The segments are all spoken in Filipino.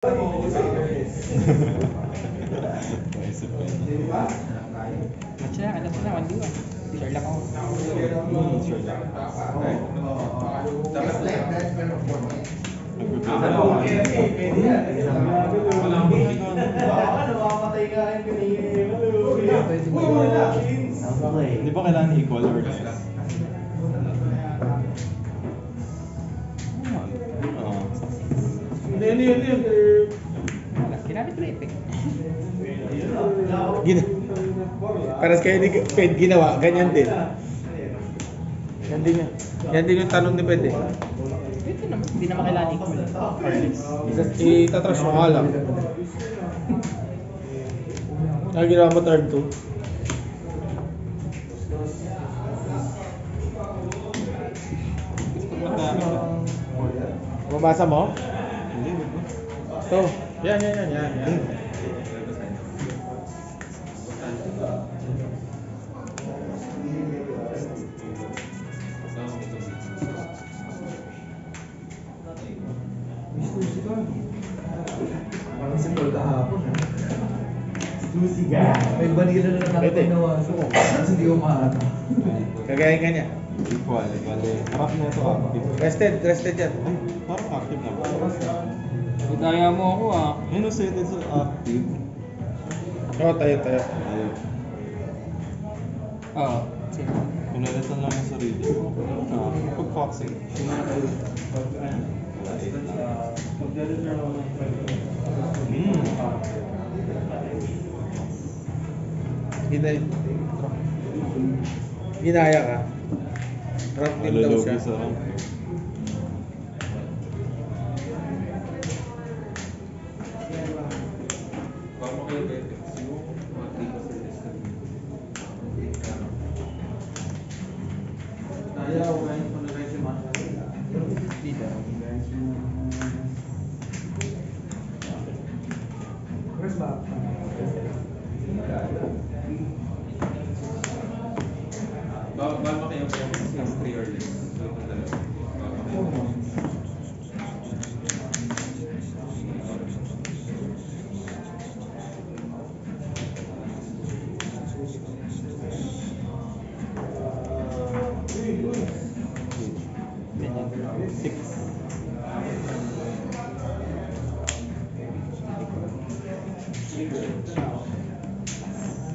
Macam ada pernah mandi kan? Share lang ako. Sure lang. Di ba kailangan equal or less? Ginamit ko na effect. Paras kayo ni Ped ginawa, ganyan din. Yan din yung tanong ni Ped eh. Ito naman, hindi naman kailangan equal. Itatrash mo nga lang. Ginawa mo turn 2. Mabasa mo? Hindi, di ba? Ito. Yan. Parang si Paul kahapon ha. Susi ka. May banila na nakapinawa. Kasi hindi umaata. Kagaya ka niya. Equal, bale. Harap na ito active. Rested yan. Ay, parang active na ba? Idaya mo ako ah. Ayun, setted sa active. Oo, tayo. Ayun. Oo. Sige. Pinalitan lang yung sarili. Pag-foxing. Ginaya ka. Rock din daw siya. Malulugi sa rank. Dito. Where's Bob? Bago kayo class 3 or less.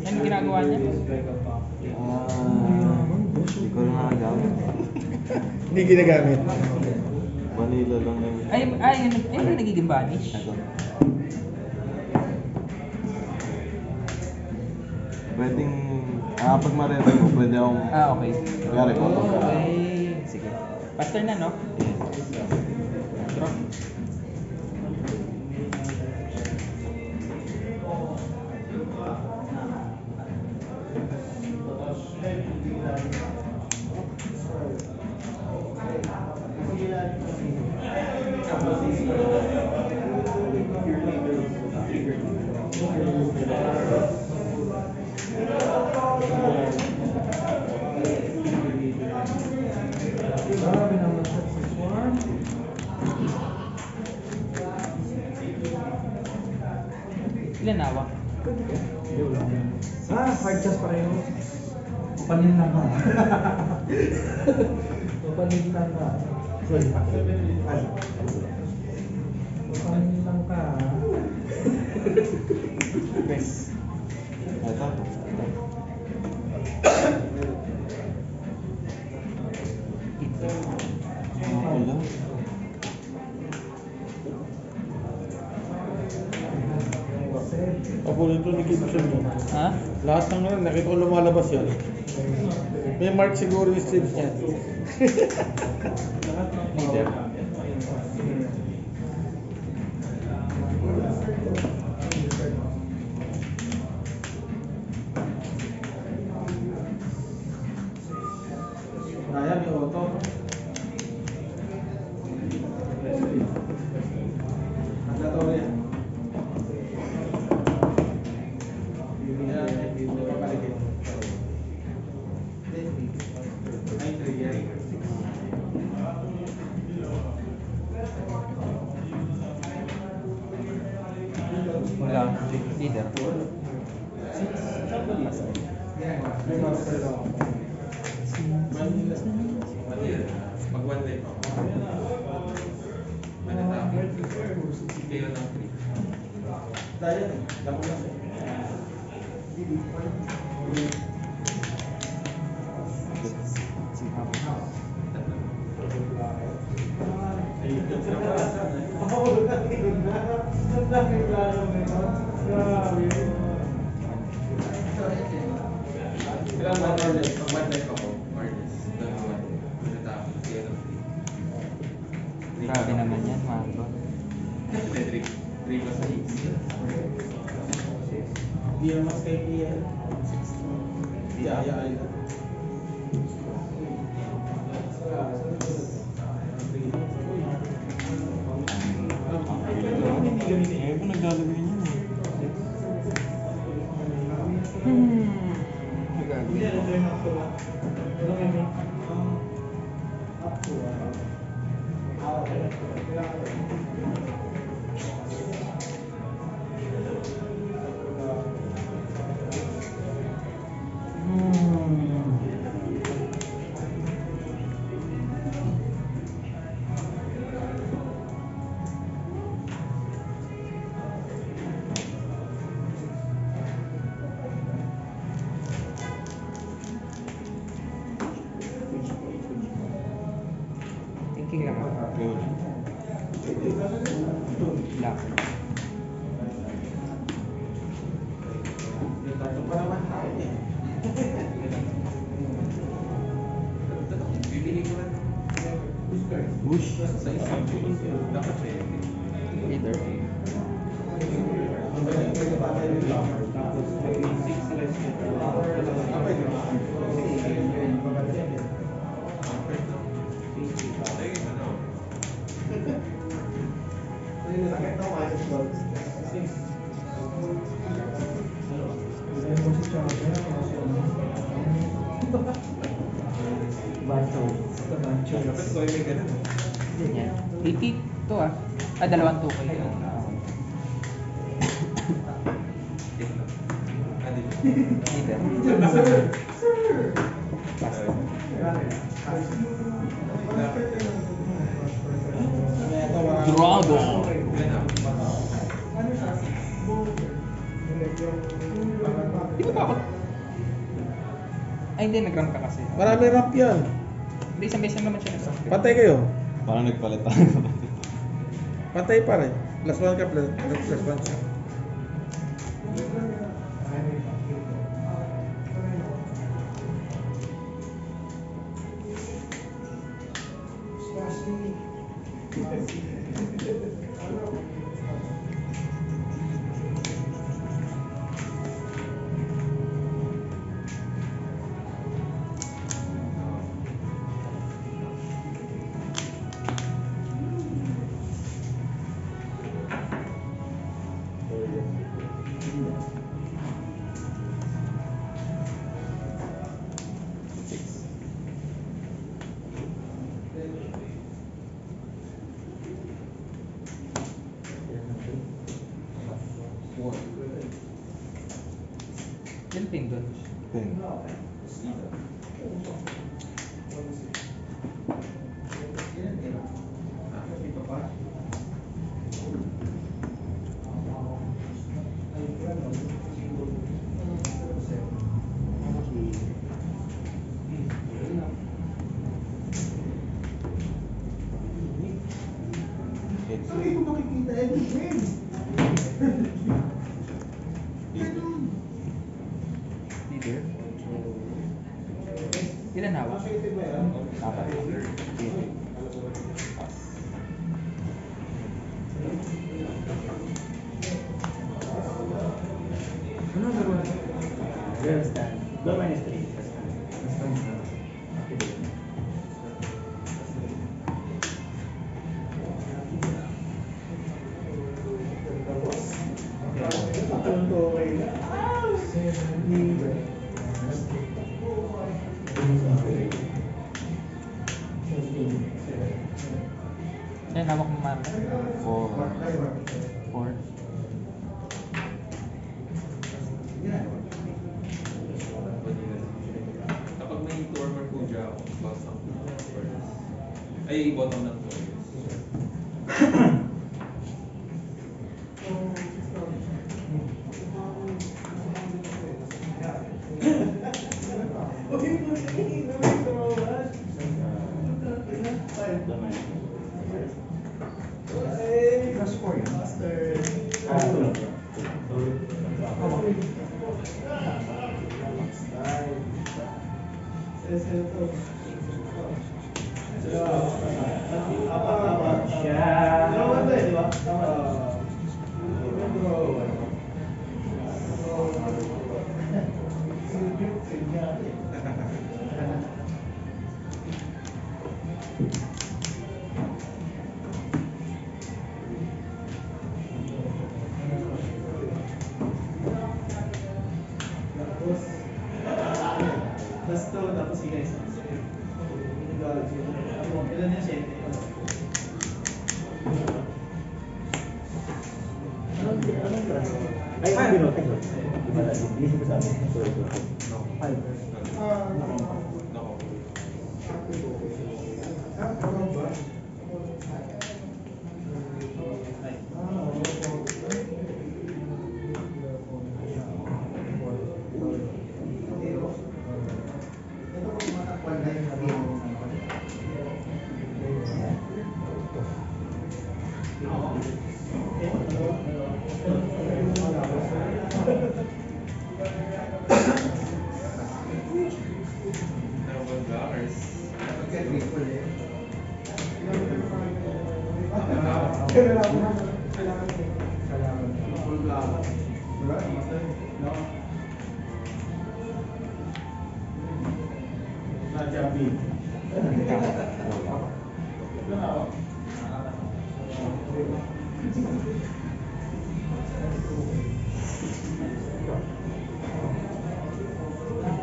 Ano ginagawa niya? Hindi ko na nagamit. Hindi ginagamit. Vanilla lang yung... Ay, nagiging vanish. Ito. Pwedeng... pag ma-ready mo, pwede akong... Okay. Kaya po. Okay. Sige. Faster na, no? Draw. Grabe naman siya si Swarm. Ilan nawa? Hard chest pareho. Papanin lang ka. Papanin lang ka. Sorry. Papanin lang ka. Best. Ito. Okay lang. Paborito ni Gibson yun. Ha? Lahat ng yun, nakita ko lumalabas yun. May mark siguro yung strips niya. Leader. Ayan, may auto. Wala. Leader. May master lang ako. Pag one day pa ako. Manatapin. Kayo ng 3. Tayo, damo na siya. Kailangan pag one day pa ako, Martes. Dalawa. Manatapin. Kayo ng 3. Grabe naman yan, Marco. 3 ba sa 6? Hindi naman mas kay Pia. Ay. Eh, kung naglalagay niya. Thinking lang ako. Black. Bibili ko lang. Bush. Sa isang dapat siya. Leader. Dapat ko ay may ganun. Yan. 80 to ah. Ah, dalawang 2 kayo. Leader. Drago. Di ba pa ako? Ay, hindi. Nag-ramp ka kasi. Marami ramp yan. Hindi, isang beses lang naman siya nag-ramp. Patay kayo. Parang nagpalit tayo. Patay pa rin. Plus 1 ka, plus 1 siya. Yan pindot. Ten. Leader. Ilan hawak? Apat. Yan, hawak mo man. 4. 4. Ay, bottom ng 4 years. Plus 4 yun. Tapos si guys. Ilan na siya? Ay, ang binote ko. Hindi ko sabi. Sorry. Nako.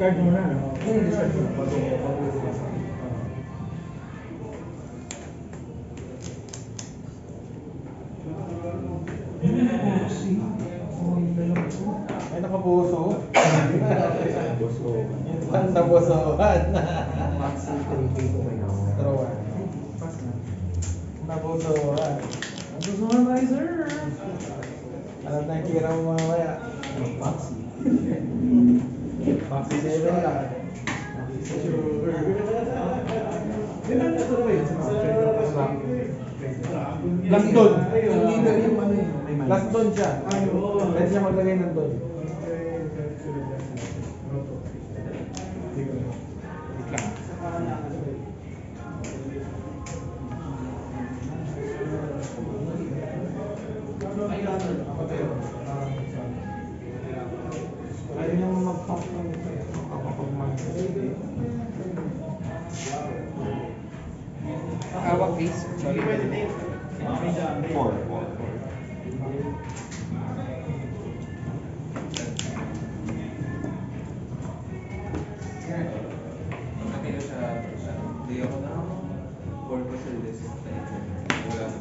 Card mo na, no? Discard mo na. Ay, nakabuso. Boso. Nabusohan. Maxi 3K ko may nakuha. Trowan. Nabusohan. Nabusohan tayo, sir. Alam na yung kira mo mamaya. Maxi. Maxi 7 lang. London. Yung leader yung ano yun. May mic. London siya. Pwede siya maglagay ng doon. Ayaw niya mag-pump ng makakapag-mag. Hawak face. Sorry. 4. Sabi na siya, hindi ako na for ko sa list. Wala na.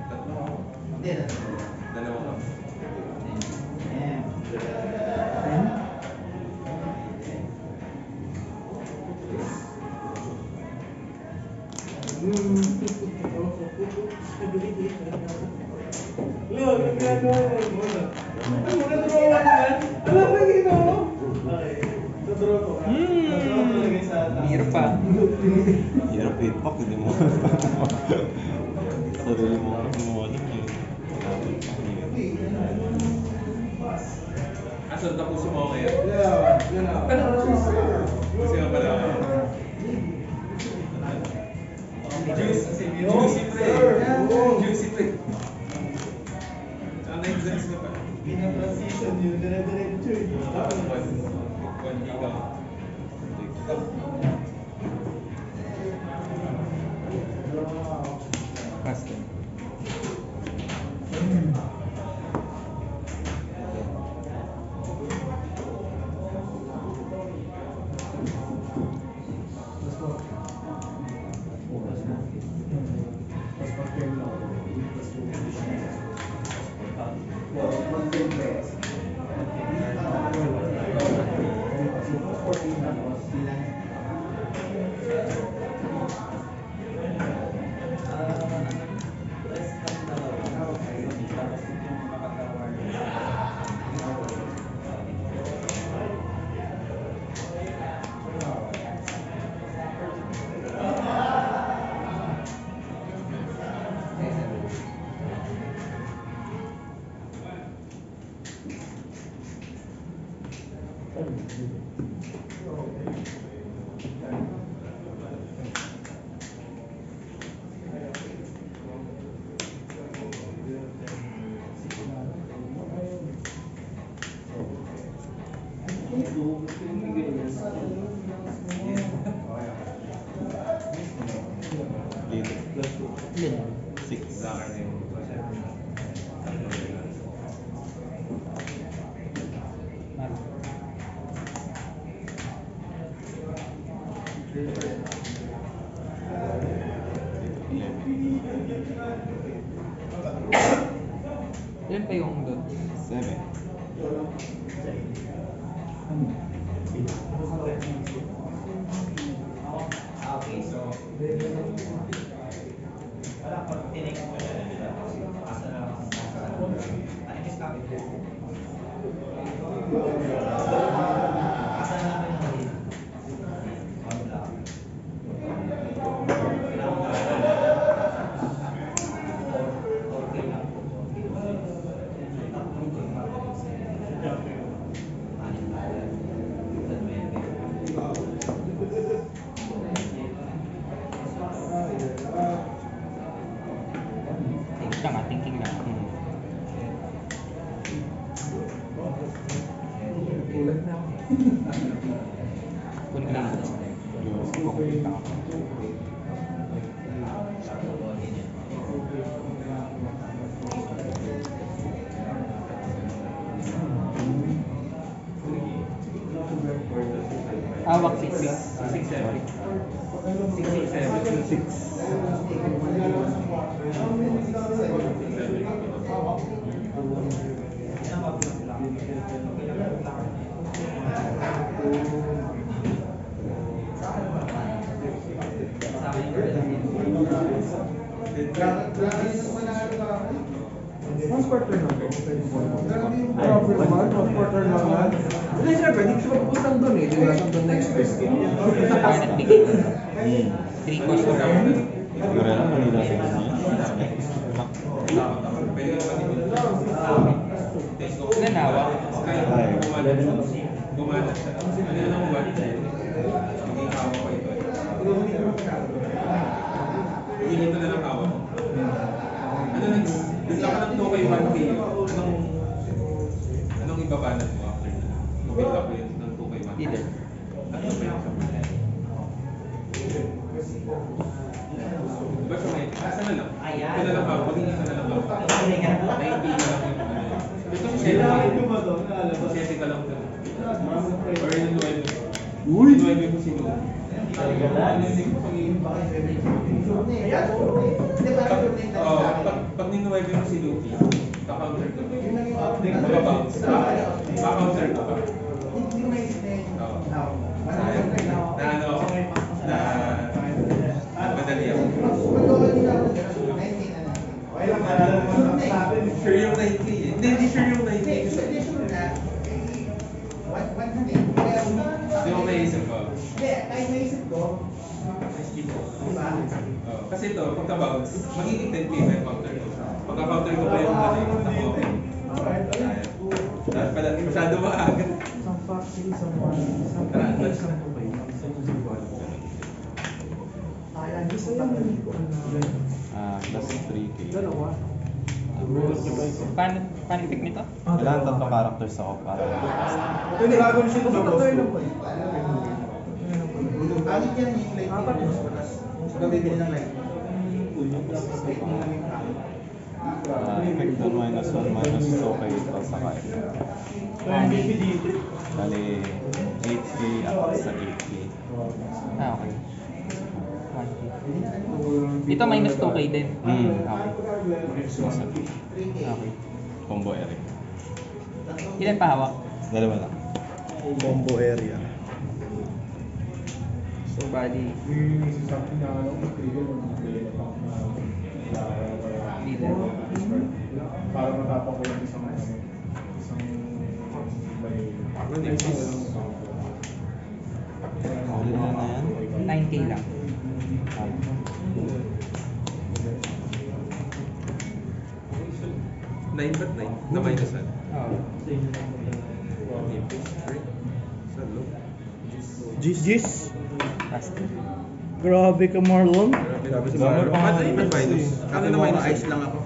Tatlo ako. Dalawa ka. Hirap pa. Hirap ipak, hindi mo. Sarili mo mo alam yun. Asan tapusin mo ako ngayon? Kasi nga pala ako. Juicy pre. Juicy pre. Tsaka na-exams ka pa. Pinag-transition yun, dire-diretso yun. One giga. Custom. Dito. Ilan? 6. Ano? Ilan pa yung doon? 7. Okay, so... Wala pa, tinig ko siya. Asa na lang. Ano yung stop? Asa na lang yung huli? Wala. Okay lang. Think lang thinking lang. Ulat na ako. Kunin ko lang ito. Kukunin lang ako. Hawak 6. 6, 7. One quarter lang. One quarter lang yan. Hindi, syempre, hindi ko siya magpupusang doon eh. Di wala siyang doon na express. Kaya nagbigay. 3 cost ko lang. Siguro lang, kanina sa inyo. Pwede ka naman Ilan hawak? Kaya gumana siya. Ano yun ang one time? Hindi hawak ko ito. Hindi ko na lang hawak. Ano nang bigla ka ng 2 kay 1K? Anong ibabanat mo after na? Bigla ko yun ng 2 kay 1K. Ilan? Ano pa yun? Diba siya may, asa na lang? Ito na lang hawak. Magiging isa na lang hawak. 90 na lang yung ano yun. Ito yung 7 ka lang ito. Or yung 9. Uy! 9 mo si Lou. Pag ninuwebe mo si Luffy, ka-counter ko. Mag-bounce. Ma-counter ko pa. Na ano, na madali ako. Sure yung 90 eh. Hindi sure yung 90. Di mo maisip ko. Kasi ito, pagka-bounce, magiging 10k pa yung counter ko. Pagka-counter ko pa yung ano yung tako. Masyado maaga. Isang factory, isang one. Isang factory, isang tubay. Isang tubay. Ayan, gusto yung Plus 3K. dalawa. Paano pick nito? Kailangan 3 characters ako para Hindi, Dragon Shield ba boss? Tatlo lang po. Apat mo. Gamitin ng light. effect doon -1, -2 kay ito sa kaya. Bali, 8K ako sa 8K. Ah, okay. 1K. Dito minus 2k din. Okay. Okay. Combo area. Ilan pa hawak? Dalawa lang. Combo area. So, bali, leader. Para matapang ko yung isang Ulit na yan. 9k lang. 9 ba't 9? Na minus 1? Oo. So, Gis. Grabe ka, Marlon. Grabe si Marlon. Ano yun yung minus? Ano na minus? Ice lang ako.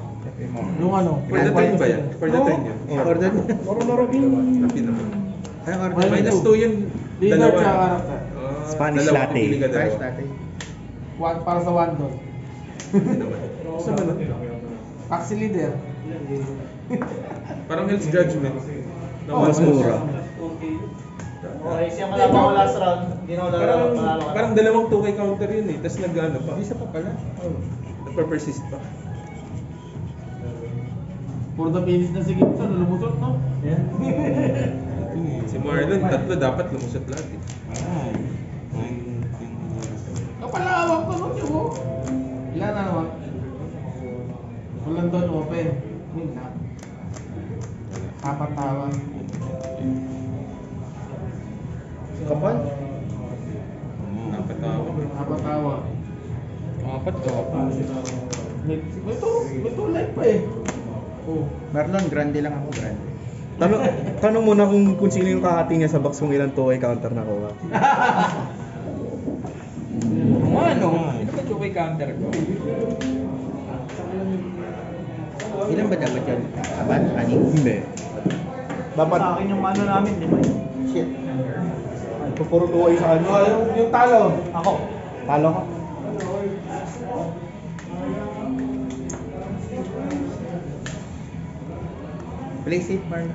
Yung ano? For the train ba yan? For the train yun? For the... Rapi naman. Ay, Minus 2 yun. Leader Dalawa. tsaka karakter. Spanish Dalawa, latte. pipili ka dalawa. Paris latte. Para sa one doon. Saan ba nun? Taxi leader. Parang Hell's Judgment. Mas mura. Okay, siya malaban ko last round. Hindi na wala Parang, parang dalawang 2K counter yun eh. Tapos nag-ano pa. Isa pa pala. Nagpa-persist pa. For the minutes na si Gibson, lumusot, no? Si Marlon, tatlo dapat lumusot lahat eh. Kapalawak ko nun yun, oh. Ilan na naman? Walang doon open. Yun na. Apat tawa. Kapal? Napatawa. Apat tawa. Apat to. May two life pa eh. Oh. Marlon, grande lang ako, grande. Tanong mo na kung sino yung kahati niya sa box kung ilang 2 counter na ko. Ano? Ito ba two-way counter ko? Ilan ba dapat yun? Apat? Anim? Hindi. Dapat Sa akin yung mano namin, di ba? Shit. puro 2 sa ano. Yung talo. Ako. Talo ka. Play safe, Marlon.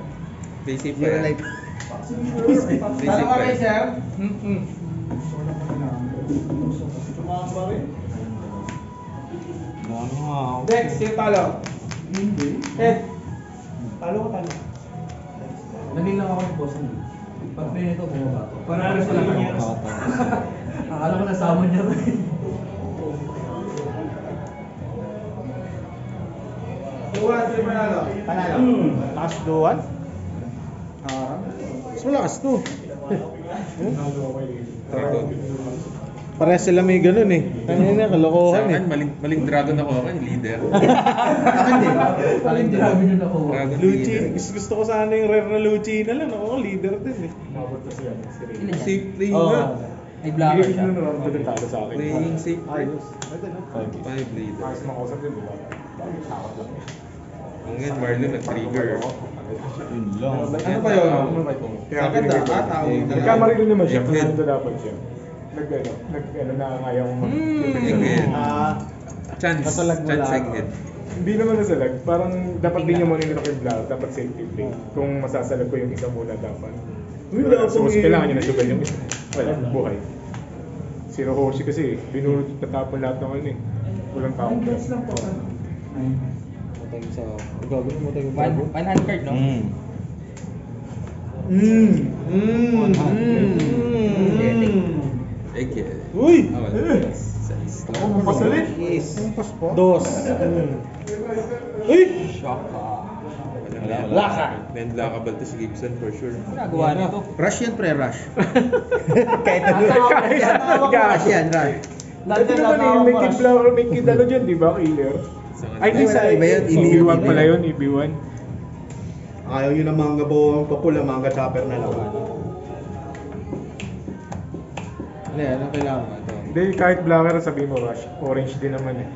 Play safe pa Zero yan. life. Play Talo safe ka pa rin, yan. sir? Dex, yung talo. Ed. Talo ko, talo. Naging lang ako yung boss niya. Pag pinito, bumaba ako. Parang sa lang. Akala ko nasama niya ba eh. Panalo. Taas doon. Mas malakas to. Parehas sila may ganun eh. Kanina Sa kalokohan eh. akin, maling dragon ako leader. Akin din. Aling grabe yun ako. Dragon Luchi, leader. gusto ko sana yung rare na Luchi na lang. Ako leader din eh. Safe playing Oo. nga. May blocker siya. Playing safe play. 5 leader. Kung yan, Marlon nag-trigger. Yun lang. Ano ba yun? Maganda, tao. Nagkamali din naman siya. Jump head. Ito dapat siya. Nag-ano na ngayon. Egghead. Chance. Kasalag mo Chance lang. egghead. Hindi naman nasalag. Parang dapat din niya muna yung block. Dapat safety play. Kung masasalag ko yung isa muna dapat. So, kailangan niya nasugal yung isa. Well, buhay. Si Rohoshi kasi, binurot natapon lahat ng ano eh. Walang tao. Matay sa... Gagawin mo tayo. One hand card, no? Egghead. Uy! Ah, wala. Size lang. Ang pasalit. Dos. Uy! Shock ka. Laka. Then lakabal to si Gibson for sure. Nagawa nito. Rush yan, pre-rush. Kahit ano. Rush yan, rush. Dati naman eh, may kid flower, may kid ano dyan, di ba? Killer. Isang Ay, di sa Iba yun, EB1 pala yun, EB1. Ayaw yun ang manga bawang papula, manga chopper na lang. Hindi, ano kailangan mo? Ito. Hindi, kahit blacker, sabi mo rush. Orange din naman eh.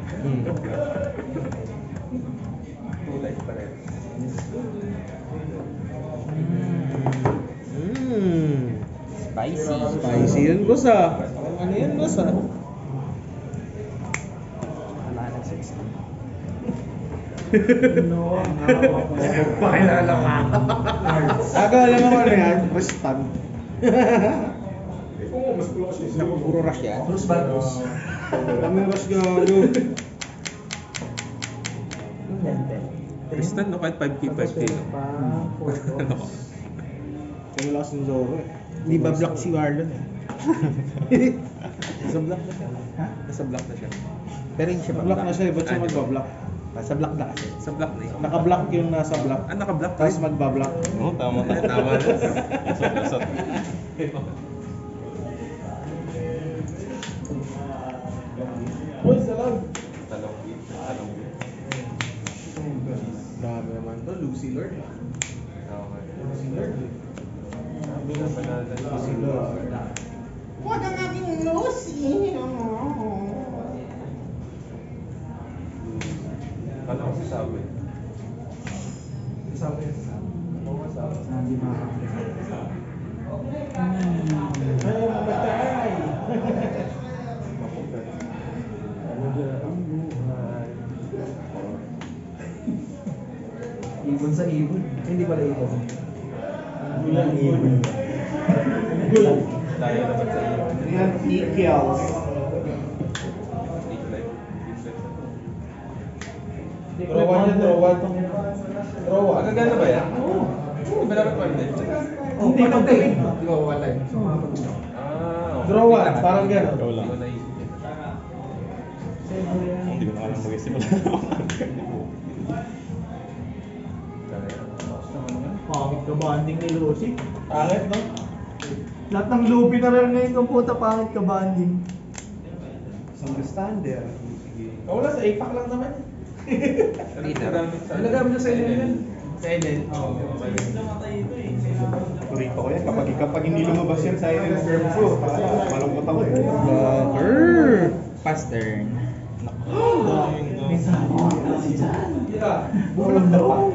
Spicy. Spicy yun, boss ah. Ano yan, boss ah? Wala na 60. Pakilala ka. Akala mo ano yan? Bastag. Naku, puro rush yan. Bruce Batos. Kami rush gago. Tristan, no? Kahit 5K, 5K. Ano ko? Kami lakas ng Zoro eh. Hindi ba block si Marlon eh? Nasa block na siya. Nasa block na siya. Pero hindi siya Block na siya eh, ba't siya magbablock? Sa block na kasi. Sa block na eh. Naka-block yung nasa block. Ah, naka-block pa Tapos magbablock. Oo, tama Eh, tama na. Lusot. Uy, salag. Talong. Talong. Dami naman to, Lucy Lord. Okay. Lucy Lord. Huwag ang aking Lucy. Kala ko sasabi. Hindi makakapit. Ay, mamatay. Ibon sa ibon. Hindi pala ibon. Gulang ibon. Gulang. Tayo naman sa iyo. Yan, equals. Throw one yan, throw one. Throw one. Magagana ba yan? Oo. Di ba dapat pwede? Hindi pagdating. Di ba wala yun? Ah, Draw one, parang gano'n. Ikaw lang. Hindi ko naisip yun. Hindi ko na alam mag-isip. Pangit ka banding ni Lucy. Pangit, no? Lahat ng lupi na rin ngayon ng puta, pangit ka banding. Isang standard. Wala, sa APAC lang naman. Nilagay mo sa LNL. Sa LNL? Oo. Turito ko yan. Kapag hindi lumabas yan sa LNL serve ko, malungkot ako eh. Pass turn. May sabi na si Jan. Bulang daw.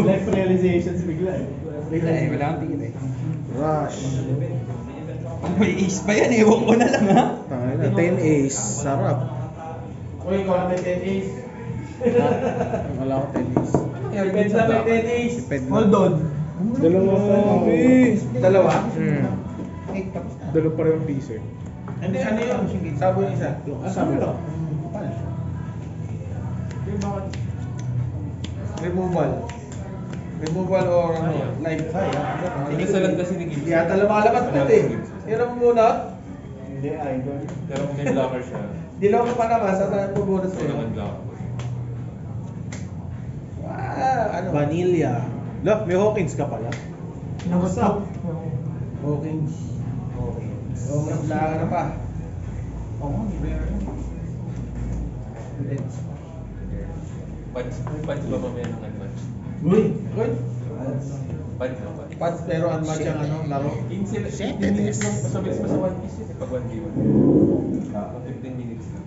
Life realizations bigla eh. Wala eh, wala kang tingin eh. Rush. May ace pa yan, ewan ko na lang ha. 10 ace. Sarap. Uy, ikaw na may 10 ace. Wala ko 10 ace. Depends na may 10 ace. Hold on. Dalawa? Dalawa pa rin piso eh. Hindi, ano yun? Sabo yung isa. Sabo lang. Removal. Removal or live tie. Isa lang kasi ni Gibbs. Yata lumalabas ulit eh. Yun ang muna? Hindi, idol. Pero kung may blocker siya, Dilaw ka pa naman, saan tayo pumunod ito sa'yo? naman blocker. Ano? Vanilla. Look, may Hawkins ka pala. Nabasa. Hawkins. Oo, mas laga na pa. Oo, Punch ba mamaya ng unmatch? Uy! Uy! Punch na ba? Pads pero unmatch ang ano, laro. 15 minutes lang. Mas mabilis pa sa 1 piece yun eh, pag 1v1. 15 minutes lang.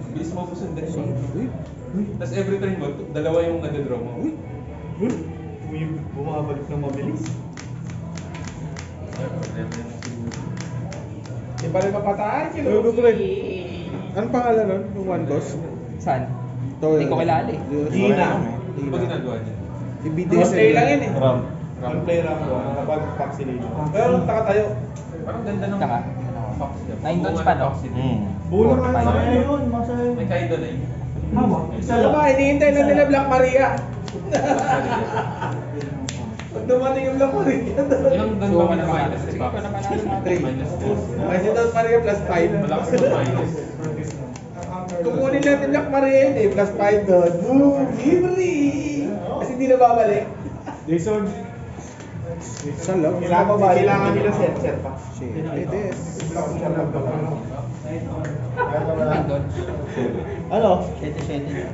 Bilis mo kusundan mo. Tapos every turn mo, dalawa yung nadadraw mo. Bumabalik ng mabilis. Di pa rin mapataay, kilo. Anong pangalan nun? Yung one boss? Saan? Hindi ko kilala eh. Gina. Ano ba ginagawa niya? One-play lang yun eh. Ram. One-play lang ko. Kapag vaccination. Pero tayo. Parang ganda ng Tsaka? Fox niya. 9 tons pa, no? Bulo Four, nga five. sa yun, masaya yun. May kaido na yun. Hama. Ano ba, hinihintay lang nila Black Maria. Pag dumating yung Black Maria, Ilang doon So, ba ano na naman? minus si Sige Fox? pa naman natin. 3. Minus 2. Kasi doon Maria plus 5. Malakas yung minus. Kukunin natin Black Maria yun eh, plus 5 doon. Boom! Libre! Kasi hindi na babalik. Jason. Kailangan nila set pa. Nandun. Ano? 7-7.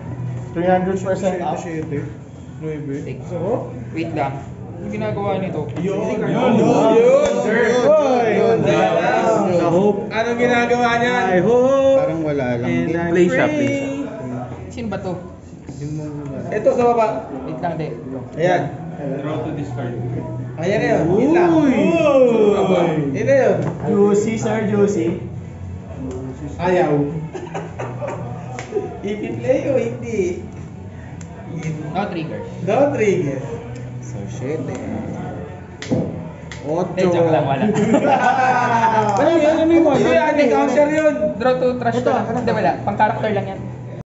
300% up. Take. Wait lang. Yung ginagawa nito. Yun, sir. Anong ginagawa niya? I Parang wala lang. play siya, play siya. Sino ba to? Ito sa baba. Wait lang, de. Ayan. Draw to discard. Ayan na yun. Yun lang. Yun na yun. Juicy, sir, juicy. Ayaw. Ipi-play o hindi? No trigger. No trigger. So shit eh. De, joke lang, wala. Ano yun? Ano yun? Hindi, counter yun. Draw to trash to lang. Hindi, wala. Pang character lang yan.